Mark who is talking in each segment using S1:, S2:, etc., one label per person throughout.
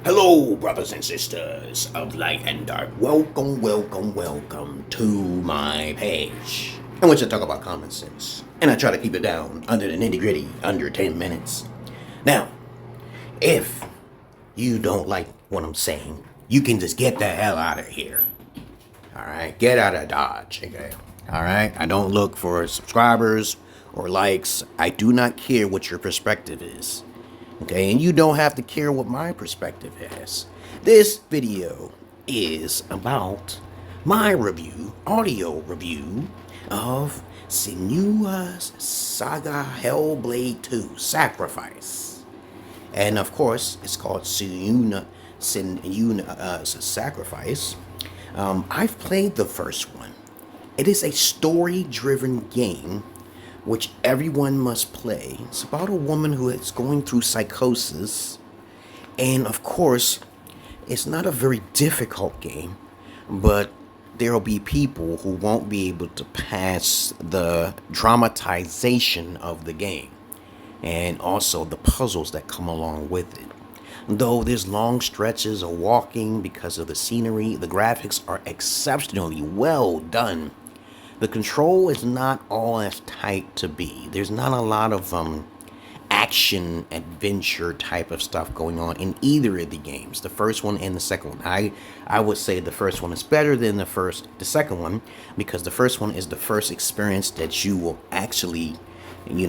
S1: Hello, brothers and sisters of light and dark. Welcome to my page. I want you to talk about common sense, and I try to keep it down under the nitty gritty, under 10 minutes. Now, if you don't like what I'm saying, you can just get the hell out of here. Alright, get out of Dodge, okay? Alright, I don't look for subscribers or likes. I do not care what your perspective is. Okay, and you don't have to care what my perspective is. This video is about my audio review of Senua's Saga Hellblade 2 Sacrifice. And of course, it's called Senua's Sacrifice. I've played the first one. It is a story-driven game which everyone must play. It's about a woman who is going through psychosis. And of course, it's not a very difficult game, but there'll be people who won't be able to pass the dramatization of the game and also the puzzles that come along with it. Though there's long stretches of walking because of the scenery, the graphics are exceptionally well done. The control is not all as tight to be. There's not a lot of action adventure type of stuff going on in either of the games, the first one and the second one. I would say the first one is better than the second one, because the first one is the first experience that you will actually, you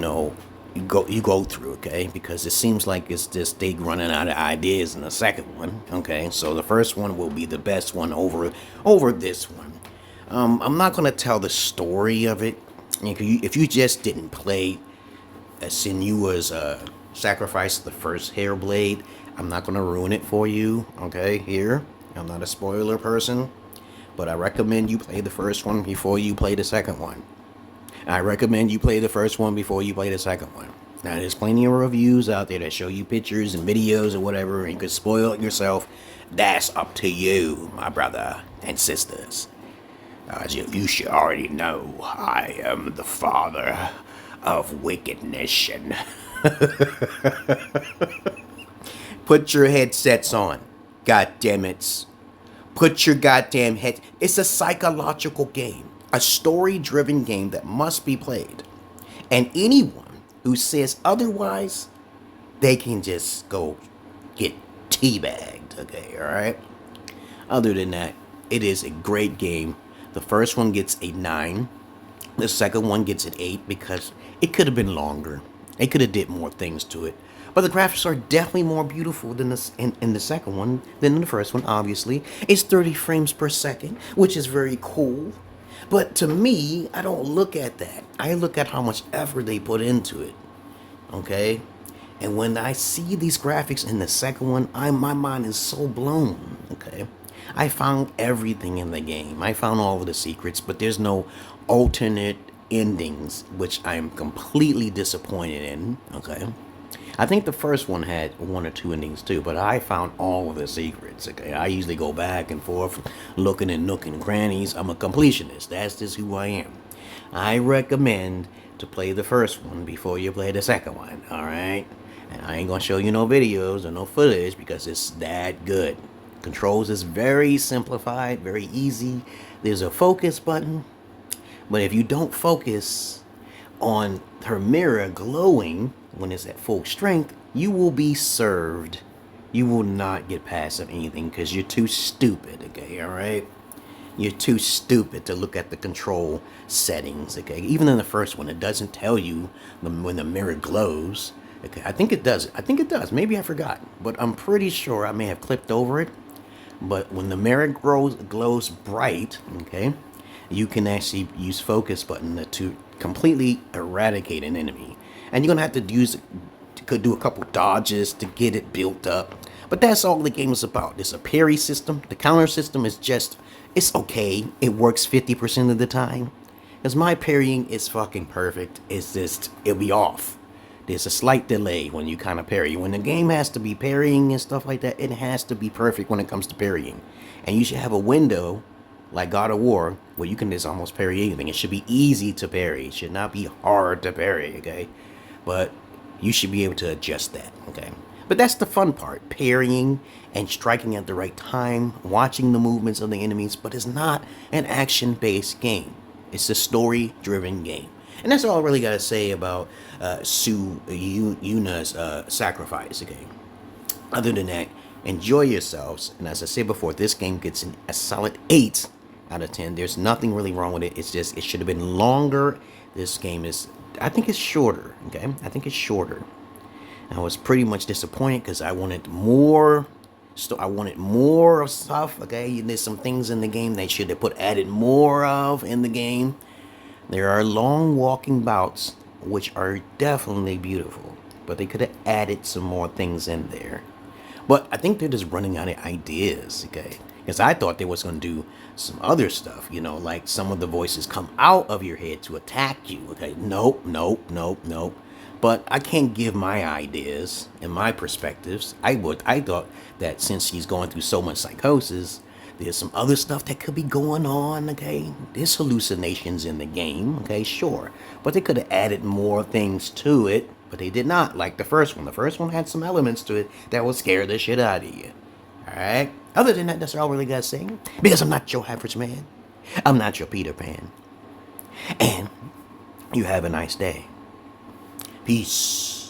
S1: go through, okay? Because it seems like it's just they running out of ideas in the second one, okay? So the first one will be the best one over this one. I'm not going to tell the story of it. If you just didn't play Senua's Sacrifice, the first Hellblade, I'm not going to ruin it for you, okay, here. I'm not a spoiler person, but I recommend you play the first one before you play the second one. I recommend you play the first one before you play the second one. Now, there's plenty of reviews out there that show you pictures and videos or whatever, and you can spoil it yourself. That's up to you, my brother and sisters. As you should already know, I am the father of wickedness. And put your headsets on. God damn it. Put your goddamn head. It's a psychological game. A story-driven game that must be played. And anyone who says otherwise, they can just go get teabagged. Okay, alright? Other than that, it is a great game. The first one gets a 9. The second one gets an 8 because it could have been longer. It could have did more things to it. But the graphics are definitely more beautiful than in the second one than in the first one, obviously. It's 30 frames per second, which is very cool. But to me, I don't look at that. I look at how much effort they put into it. Okay? And when I see these graphics in the second one, my mind is so blown. Okay? I found everything in the game. I found all of the secrets, but there's no alternate endings, which I'm completely disappointed in, okay? I think the first one had 1 or 2 endings too, but I found all of the secrets, okay? I usually go back and forth, looking in nook and crannies. I'm a completionist. That's just who I am. I recommend to play the first one before you play the second one, alright? And I ain't gonna show you no videos or no footage because it's that good. Controls is very simplified, very easy. There's a focus button, but if you don't focus on her mirror glowing when it's at full strength, you will be served. You will not get past of anything because you're too stupid, okay, alright? You're too stupid to look at the control settings, okay? Even in the first one, it doesn't tell you when the mirror glows. Okay, I think it does. Maybe I forgot, but I'm pretty sure I may have clipped over it. But when the mirror glows bright, okay, you can actually use focus button to completely eradicate an enemy. And you're going to have to do a couple dodges to get it built up. But that's all the game is about. There's a parry system. The counter system is it's okay. It works 50% of the time. Because my parrying is fucking perfect. It'll be off. There's a slight delay when you kind of parry. When the game has to be parrying and stuff like that, it has to be perfect when it comes to parrying. And you should have a window, like God of War, where you can just almost parry anything. It should be easy to parry. It should not be hard to parry, okay? But you should be able to adjust that, okay? But that's the fun part, parrying and striking at the right time, watching the movements of the enemies, but it's not an action-based game. It's a story-driven game. And that's all I really got to say about Yuna's sacrifice, okay? Other than that, enjoy yourselves. And as I said before, this game gets a solid 8 out of 10. There's nothing really wrong with it. It's just, it should have been longer. This game is, I think it's shorter, okay? I think it's shorter. I was pretty much disappointed because I wanted more. I wanted more of stuff, okay? There's some things in the game they should have added more of in the game. There are long walking bouts, which are definitely beautiful, but they could have added some more things in there. But I think they're just running out of ideas, okay? Because I thought they was going to do some other stuff, you know, like some of the voices come out of your head to attack you, okay? Nope. But I can't give my ideas and my perspectives. I thought that since she's going through so much psychosis, there's some other stuff that could be going on, okay? There's hallucinations in the game, okay, sure. But they could have added more things to it, but they did not, like the first one. The first one had some elements to it that will scare the shit out of you, all right? Other than that, that's all I really got to say, because I'm not your average man. I'm not your Peter Pan. And you have a nice day. Peace.